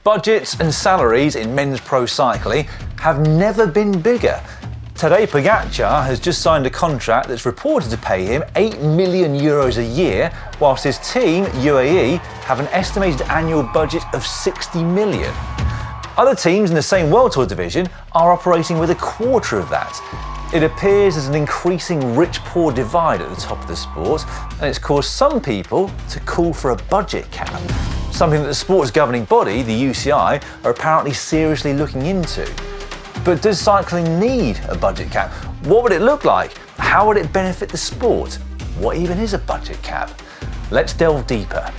Budgets and salaries in men's pro cycling have never been bigger. Today, Pogacar has just signed a contract that's reported to pay him €8 million a year, whilst his team, UAE, have an estimated annual budget of $60 million. Other teams in the same World Tour division are operating with a quarter of that. It appears there's an increasing rich-poor divide at the top of the sport, and it's caused some people to call for a budget cap, something that the sport's governing body, the UCI, are apparently seriously looking into. But does cycling need a budget cap? What would it look like? How would it benefit the sport? What even is a budget cap? Let's delve deeper.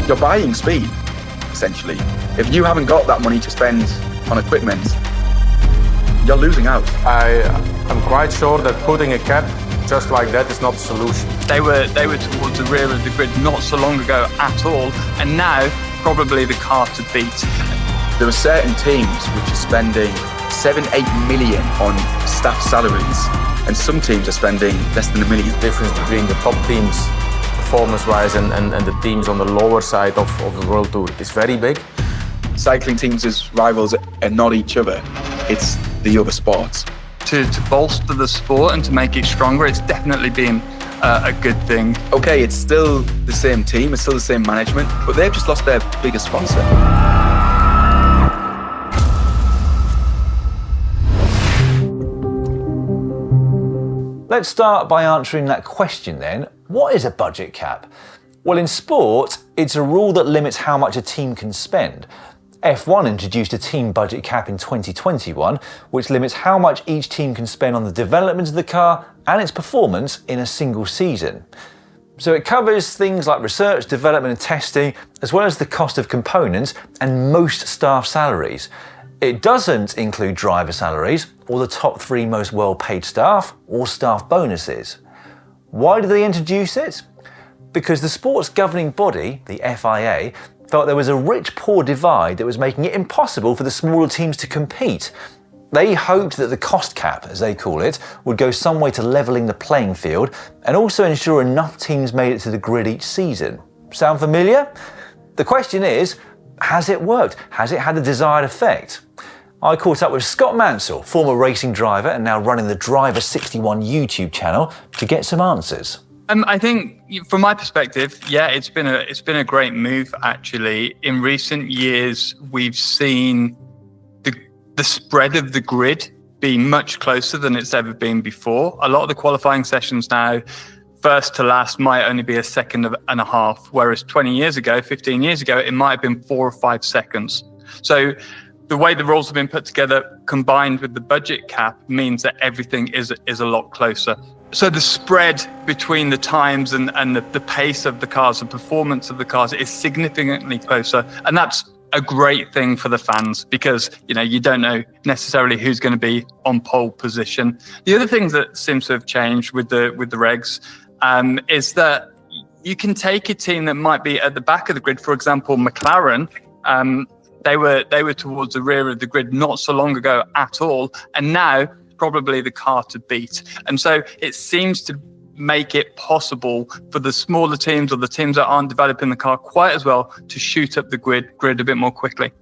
You're buying speed, essentially. If you haven't got that money to spend on equipment, you're losing out. I'm quite sure that putting a cap just like that is not the solution. They were towards the rear of the grid not so long ago at all, and now probably the car to beat. There are certain teams which are spending 7-8 million on staff salaries, and some teams are spending less than $1 million. The difference between the top teams, performance-wise, and the teams on the lower side of the World Tour is very big. Cycling teams' rivals are not each other, it's the other sports. To bolster the sport and to make it stronger, it's definitely been a good thing. Okay, it's still the same team, it's still the same management, but they've just lost their biggest sponsor. Let's start by answering that question then. What is a budget cap? Well, in sport, it's a rule that limits how much a team can spend. F1 introduced a team budget cap in 2021, which limits how much each team can spend on the development of the car and its performance in a single season. So it covers things like research, development and testing, as well as the cost of components and most staff salaries. It doesn't include driver salaries or the top 3 most well-paid staff or staff bonuses. Why did they introduce it? Because the sport's governing body, the FIA, felt there was a rich-poor divide that was making it impossible for the smaller teams to compete. They hoped that the cost cap, as they call it, would go some way to levelling the playing field and also ensure enough teams made it to the grid each season. Sound familiar? The question is, has it worked? Has it had the desired effect? I caught up with Scott Mansell, former racing driver and now running the Driver 61 YouTube channel, to get some answers. I think, from my perspective, yeah, it's been a great move. Actually, in recent years, we've seen the spread of the grid be much closer than it's ever been before. A lot of the qualifying sessions now, first to last, might only be a second and a half, whereas 20 years ago, 15 years ago, it might have been 4 or 5 seconds. So the way the rules have been put together, combined with the budget cap, means that everything is a lot closer. So the spread between the times and the pace of the cars, the performance of the cars, is significantly closer. And that's a great thing for the fans because, you don't know necessarily who's going to be on pole position. The other thing that seems to have changed with the regs is that you can take a team that might be at the back of the grid. For example, McLaren, they were towards the rear of the grid not so long ago at all. And now probably the car to beat. And so it seems to make it possible for the smaller teams or the teams that aren't developing the car quite as well to shoot up the grid a bit more quickly.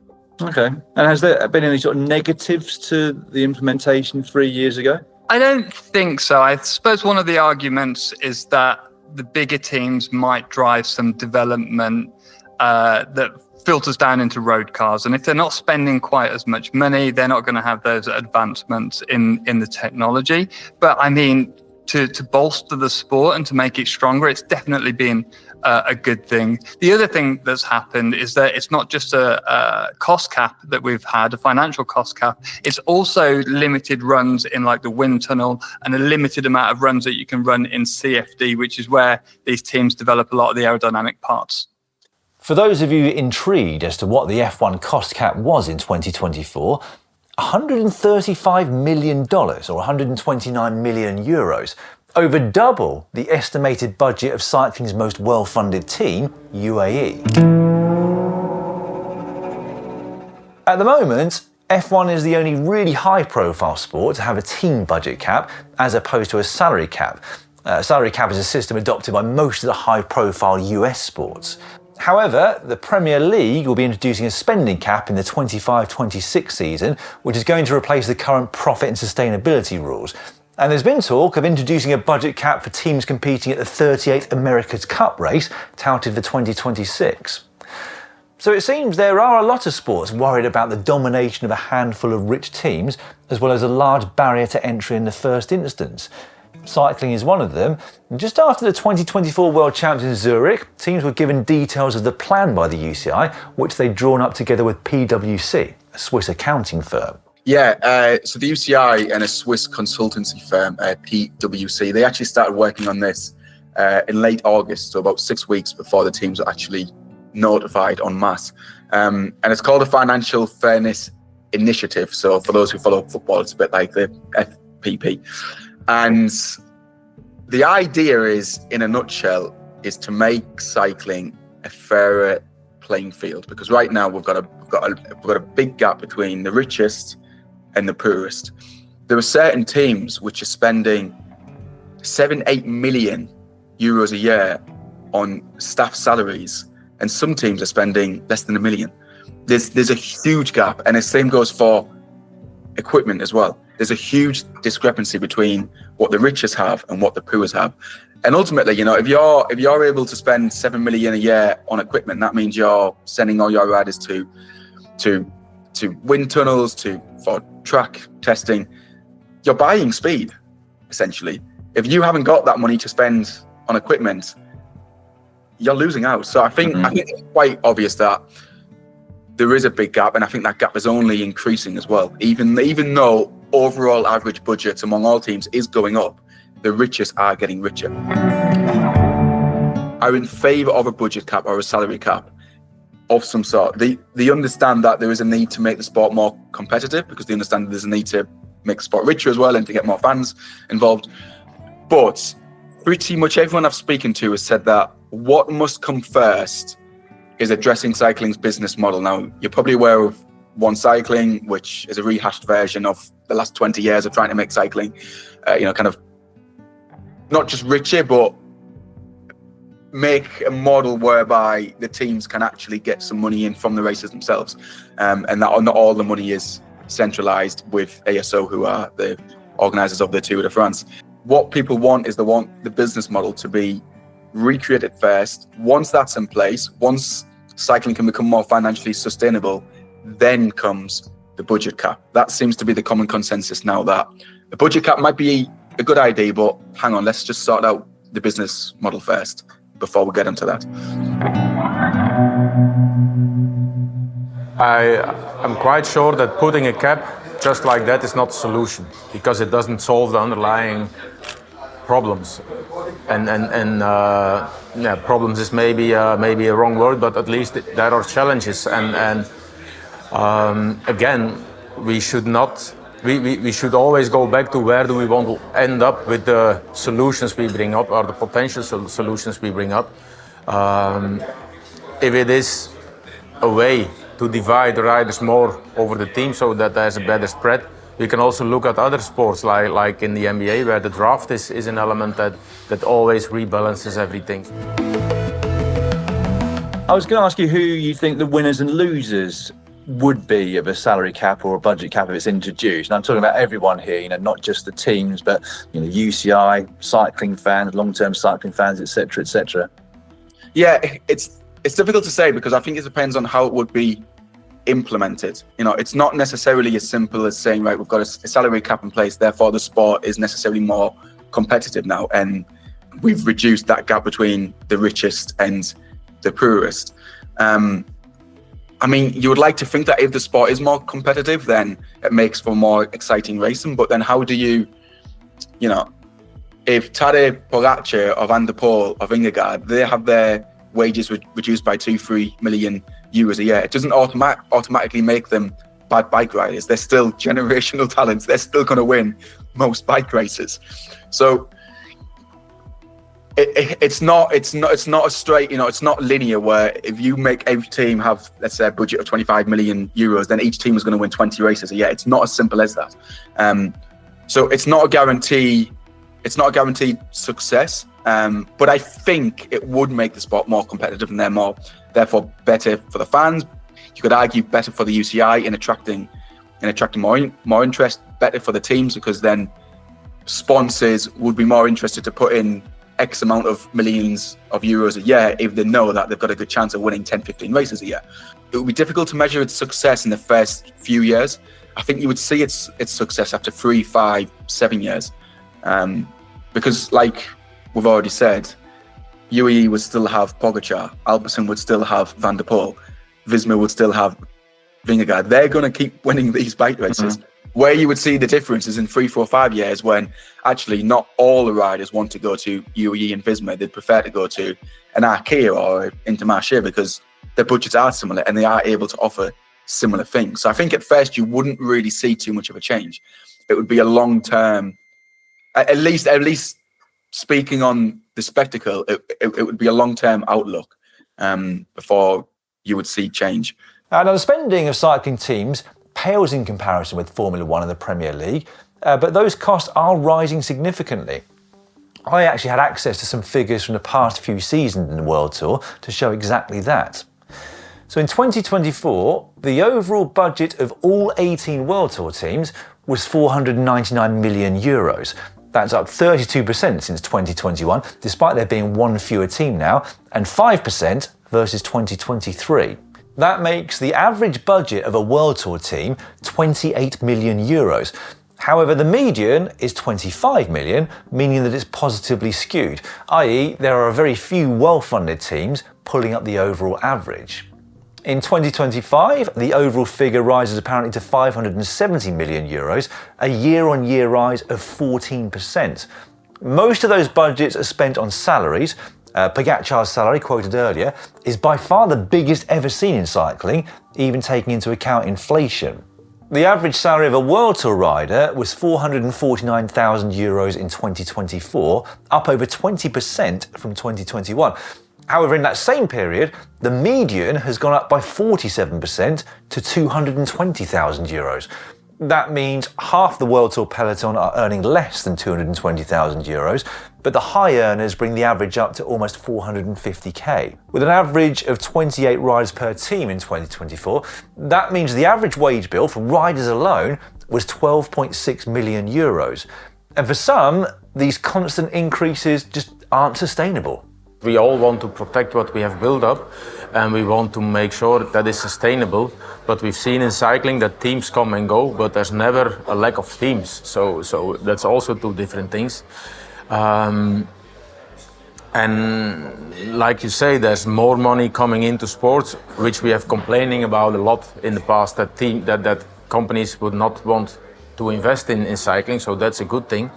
Okay. And has there been any sort of negatives to the implementation 3 years ago? I don't think so. I suppose one of the arguments is that the bigger teams might drive some development that filters down into road cars, and if they're not spending quite as much money, they're not going to have those advancements in the technology. But I mean, to bolster the sport and to make it stronger, it's definitely been a good thing. The other thing that's happened is that it's not just a cost cap that we've had, a financial cost cap. It's also limited runs in like the wind tunnel and a limited amount of runs that you can run in CFD, which is where these teams develop a lot of the aerodynamic parts. For those of you intrigued as to what the F1 cost cap was in 2024, $135 million or 129 million euros, over double the estimated budget of cycling's most well-funded team, UAE. At the moment, F1 is the only really high-profile sport to have a team budget cap as opposed to a salary cap. Salary cap is a system adopted by most of the high-profile US sports. However, the Premier League will be introducing a spending cap in the 25-26 season, which is going to replace the current profit and sustainability rules. And there's been talk of introducing a budget cap for teams competing at the 38th America's Cup race, touted for 2026. So it seems there are a lot of sports worried about the domination of a handful of rich teams, as well as a large barrier to entry in the first instance. Cycling is one of them. Just after the 2024 World Champs in Zurich, teams were given details of the plan by the UCI, which they'd drawn up together with PwC, a Swiss accounting firm. Yeah, so the UCI and a Swiss consultancy firm, PwC, they actually started working on this in late August, so about 6 weeks before the teams were actually notified en masse. And it's called a Financial Fairness Initiative. So for those who follow football, it's a bit like the FPP. And the idea is, in a nutshell, is to make cycling a fairer playing field. Because right now we've got a big gap between the richest and the poorest. There are certain teams which are spending 7-8 million euros a year on staff salaries, and some teams are spending less than $1 million. There's a huge gap, and the same goes for equipment as well. There's a huge discrepancy between what the richest have and what the poorest have. And ultimately, if you're able to spend 7 million a year on equipment, that means you're sending all your riders to wind tunnels, for track testing. You're buying speed, essentially. If you haven't got that money to spend on equipment, you're losing out. So I think it's quite obvious that there is a big gap, and I think that gap is only increasing as well. Even though overall average budgets among all teams is going up, the richest are getting richer. I'm in favour of a budget cap or a salary cap of some sort. They understand that there is a need to make the sport more competitive, because they understand there's a need to make the sport richer as well and to get more fans involved. But pretty much everyone I've spoken to has said that what must come first is addressing cycling's business model. Now, you're probably aware of One Cycling, which is a rehashed version of the last 20 years of trying to make cycling, kind of not just richer, but make a model whereby the teams can actually get some money in from the races themselves, and that not all the money is centralised with ASO, who are the organisers of the Tour de France. What people want is the business model to be recreated first. Once that's in place, once cycling can become more financially sustainable, then comes the budget cap. That seems to be the common consensus now, that the budget cap might be a good idea, but hang on, let's just sort out the business model first before we get into that. I'm quite sure that putting a cap just like that is not the solution, because it doesn't solve the underlying problems. Problems is maybe a wrong word, but at least there are challenges. Again, we should not. We should always go back to where do we want to end up with the solutions we bring up, or the potential solutions we bring up. If it is a way to divide the riders more over the team so that there's a better spread, we can also look at other sports like in the NBA, where the draft is an element that always rebalances everything. I was going to ask you who you think the winners and losers would be of a salary cap or a budget cap if it's introduced. And I'm talking about everyone here, not just the teams, but UCI, cycling fans, long-term cycling fans, etc., etc. Yeah, it's difficult to say, because I think it depends on how it would be implemented. It's not necessarily as simple as saying, right, we've got a salary cap in place, therefore the sport is necessarily more competitive now, and we've reduced that gap between the richest and the poorest. You would like to think that if the sport is more competitive, then it makes for more exciting racing. But then how do you, if Tadej Pogačar or Van der Poel or Vingegaard, they have their wages reduced by 2-3 million euros a year, it doesn't automatically make them bad bike riders. They're still generational talents. They're still going to win most bike races. So it's not a straight, it's not linear, where if you make every team have, let's say, a budget of 25 million euros, then each team is going to win 20 races a year. It's not as simple as that. So it's not a guarantee it's not a guaranteed success, but I think it would make the sport more competitive and therefore better for the fans. You could argue better for the UCI in attracting more interest, better for the teams, because then sponsors would be more interested to put in X amount of millions of euros a year if they know that they've got a good chance of winning 10, 15 races a year. It would be difficult to measure its success in the first few years. I think you would see its success after 3, 5, 7 years. Because like we've already said, UAE would still have Pogacar, Alpecin would still have Van der Poel, Visma would still have Vingegaard. They're going to keep winning these bike races. Where you would see the difference is in 3, 4, 5 years when actually not all the riders want to go to UAE and Visma. They'd prefer to go to an Arkea or Intermarché because their budgets are similar and they are able to offer similar things. So I think at first you wouldn't really see too much of a change. It would be a long-term, at least speaking on the spectacle, it would be a long-term outlook before you would see change. Now, the spending of cycling teams pales in comparison with Formula One and the Premier League, but those costs are rising significantly. I actually had access to some figures from the past few seasons in the World Tour to show exactly that. So in 2024, the overall budget of all 18 World Tour teams was 499 million euros. That's up 32% since 2021, despite there being one fewer team now, and 5% versus 2023. That makes the average budget of a World Tour team 28 million euros. However, the median is 25 million, meaning that it's positively skewed, i.e. there are very few well-funded teams pulling up the overall average. In 2025, the overall figure rises apparently to 570 million euros, a year-on-year rise of 14%. Most of those budgets are spent on salaries. Pogacar's salary, quoted earlier, is by far the biggest ever seen in cycling, even taking into account inflation. The average salary of a World Tour rider was 449,000 euros in 2024, up over 20% from 2021. However, in that same period, the median has gone up by 47% to 220,000 euros. That means half the World Tour peloton are earning less than 220,000 euros, but the high earners bring the average up to almost 450k. With an average of 28 riders per team in 2024, that means the average wage bill for riders alone was 12.6 million euros. And for some, these constant increases just aren't sustainable. We all want to protect what we have built up and we want to make sure that it's sustainable. But we've seen in cycling that teams come and go, but there's never a lack of teams. So that's also two different things. And like you say, there's more money coming into sports, which we have complaining about a lot in the past, that companies would not want to invest in cycling. So that's a good thing.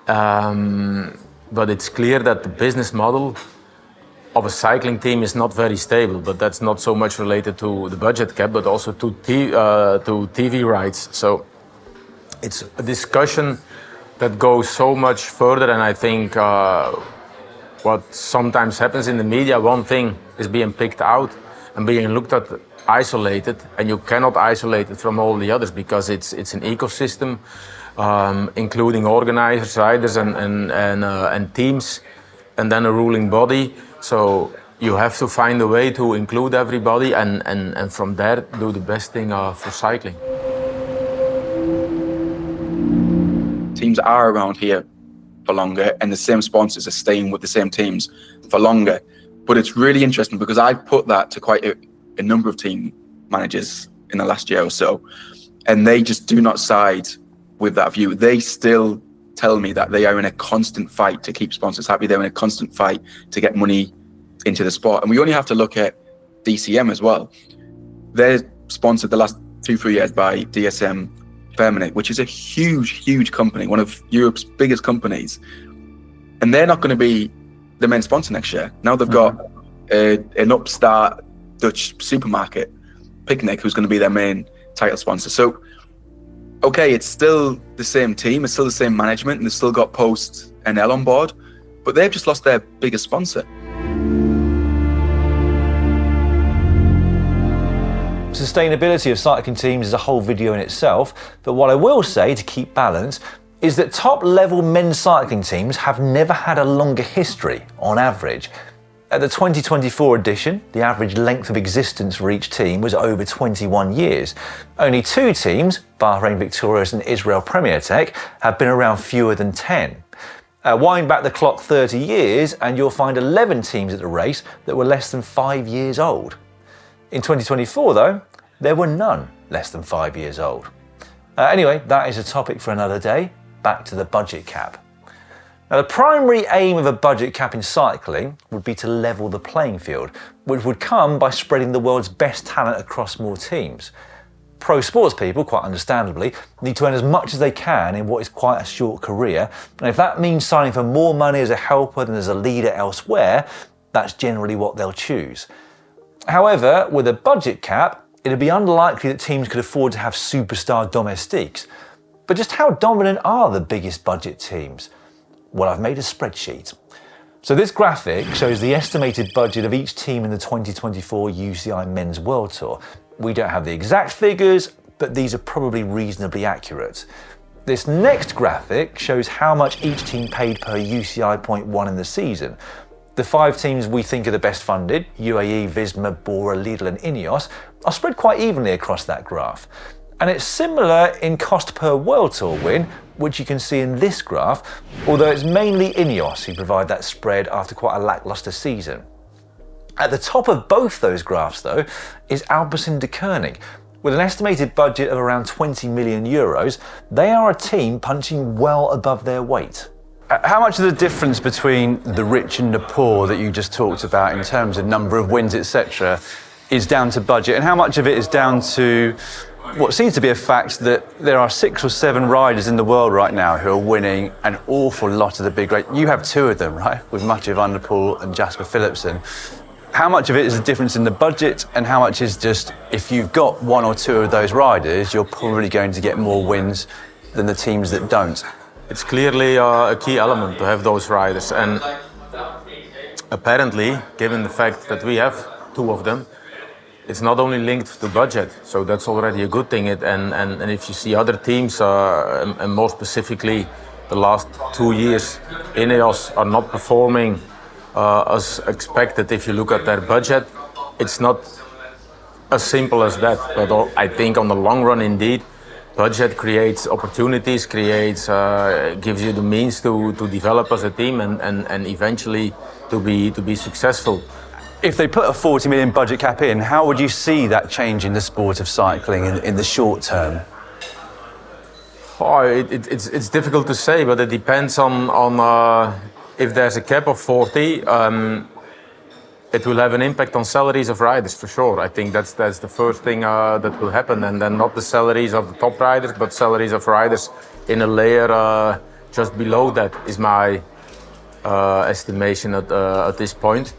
But it's clear that the business model of a cycling team is not very stable, but that's not so much related to the budget cap, but also to TV rights. So it's a discussion that goes so much further, and I think what sometimes happens in the media, one thing is being picked out and being looked at isolated, and you cannot isolate it from all the others because it's an ecosystem, including organizers, riders, and teams, and then a ruling body. So you have to find a way to include everybody and from there do the best thing for cycling. Teams are around here for longer and the same sponsors are staying with the same teams for longer. But it's really interesting because I've put that to quite a number of team managers in the last year or so, and they just do not side with that view. They still tell me that they are in a constant fight to keep sponsors happy. They're in a constant fight to get money into the sport. And we only have to look at DCM as well. They're sponsored the last 2-3 years by DSM Permanent, which is a huge company, one of Europe's biggest companies. And they're not going to be the main sponsor next year. Now they've got an upstart Dutch supermarket, Picnic, who's going to be their main title sponsor. So okay, it's still the same team, it's still the same management, and they've still got Post NL on board, but they've just lost their biggest sponsor. Sustainability of cycling teams is a whole video in itself, but what I will say to keep balance is that top-level men's cycling teams have never had a longer history, on average. At the 2024 edition, the average length of existence for each team was over 21 years. Only 2 teams, Bahrain Victorious and Israel Premier Tech, have been around fewer than 10. Wind back the clock 30 years and you'll find 11 teams at the race that were less than 5 years old. In 2024 though, there were none less than 5 years old. Anyway, that is a topic for another day. Back to the budget cap. Now, the primary aim of a budget cap in cycling would be to level the playing field, which would come by spreading the world's best talent across more teams. Pro sports people, quite understandably, need to earn as much as they can in what is quite a short career, and if that means signing for more money as a helper than as a leader elsewhere, that's generally what they'll choose. However, with a budget cap, it'd be unlikely that teams could afford to have superstar domestiques. But just how dominant are the biggest budget teams? Well, I've made a spreadsheet. So this graphic shows the estimated budget of each team in the 2024 UCI Men's World Tour. We don't have the exact figures, but these are probably reasonably accurate. This next graphic shows how much each team paid per UCI point won in the season. The 5 teams we think are the best funded, UAE, Visma, Bora, Lidl and Ineos, are spread quite evenly across that graph. And it's similar in cost per World Tour win, which you can see in this graph, although it's mainly Ineos who provide that spread after quite a lacklustre season. At the top of both those graphs, though, is Alpecin-Deceuninck. With an estimated budget of around 20 million euros, they are a team punching well above their weight. How much of the difference between the rich and the poor that you just talked about in terms of number of wins, etc., is down to budget, and how much of it is down to what seems to be a fact that there are 6 or 7 riders in the world right now who are winning an awful lot of the big races? You have 2 of them, right, with Mathieu van der Poel and Jasper Philipsen. How much of it is the difference in the budget, and how much is just, if you've got 1 or 2 of those riders, you're probably going to get more wins than the teams that don't? It's clearly a key element to have those riders, and apparently, given the fact that we have 2 of them, it's not only linked to budget, so that's already a good thing. And if you see other teams, and more specifically the last 2 years, Ineos are not performing as expected. If you look at their budget, it's not as simple as that. But I think on the long run, indeed, budget creates opportunities, gives you the means to develop as a team and eventually to be successful. If they put a 40 million budget cap in, how would you see that change in the sport of cycling in the short term? Oh, it's difficult to say, but it depends on if there's a cap of 40, it will have an impact on salaries of riders for sure. I think that's the first thing that will happen, and then not the salaries of the top riders, but salaries of riders in a layer just below that is my estimation at this point.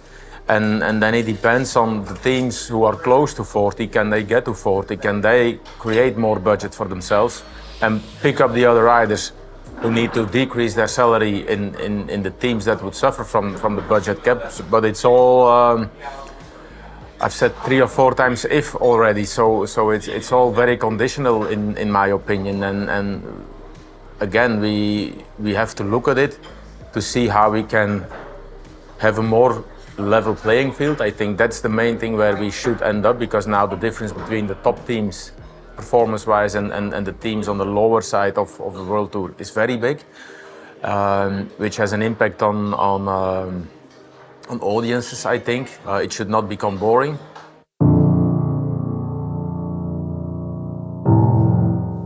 And then it depends on the teams who are close to 40. Can they get to 40? Can they create more budget for themselves and pick up the other riders who need to decrease their salary in the teams that would suffer from the budget cap? But it's all, I've said 3 or 4 times if already, so it's all very conditional in my opinion. And again, we have to look at it to see how we can have a more level playing field. I think that's the main thing where we should end up, because now the difference between the top teams performance-wise and the teams on the lower side of the World Tour is very big, which has an impact on audiences, I think. It should not become boring.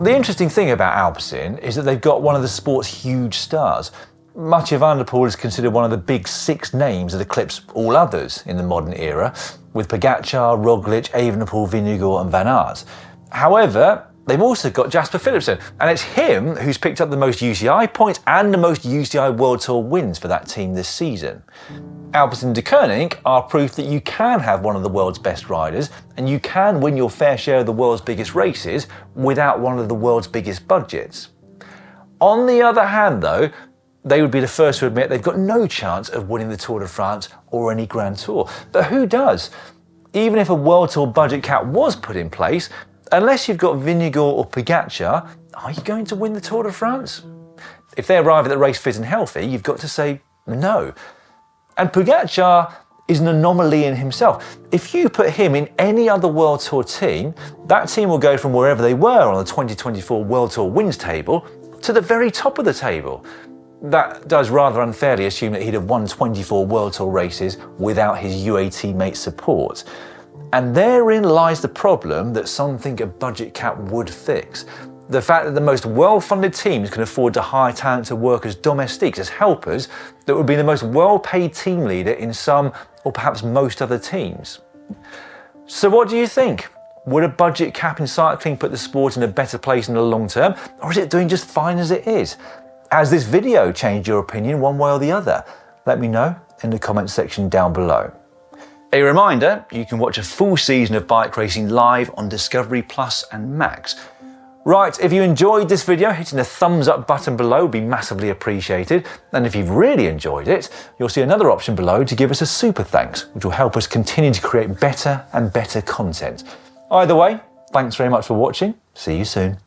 The interesting thing about Alpecin is that they've got one of the sport's huge stars. Mathieu van der Poel is considered one of the big 6 names that eclipse all others in the modern era, with Pogačar, Roglic, Evenepoel, Vingegaard and Van Aert. However, they've also got Jasper Philipsen, and it's him who's picked up the most UCI points and the most UCI World Tour wins for that team this season. Alpecin-Deceuninck are proof that you can have one of the world's best riders, and you can win your fair share of the world's biggest races without one of the world's biggest budgets. On the other hand, though, they would be the first to admit they've got no chance of winning the Tour de France or any Grand Tour. But who does? Even if a World Tour budget cap was put in place, unless you've got Vingegaard or Pogačar, are you going to win the Tour de France? If they arrive at the race fit and healthy, you've got to say no. And Pogačar is an anomaly in himself. If you put him in any other World Tour team, that team will go from wherever they were on the 2024 World Tour wins table to the very top of the table. That does rather unfairly assume that he'd have won 24 World Tour races without his UAE teammates' support. And therein lies the problem that some think a budget cap would fix. The fact that the most well-funded teams can afford to hire talent to work as domestiques, as helpers, that would be the most well-paid team leader in some or perhaps most other teams. So what do you think? Would a budget cap in cycling put the sport in a better place in the long term, or is it doing just fine as it is? Has this video changed your opinion one way or the other? Let me know in the comments section down below. A reminder, you can watch a full season of bike racing live on Discovery Plus and Max. Right, if you enjoyed this video, hitting the thumbs up button below would be massively appreciated. And if you've really enjoyed it, you'll see another option below to give us a super thanks, which will help us continue to create better and better content. Either way, thanks very much for watching. See you soon.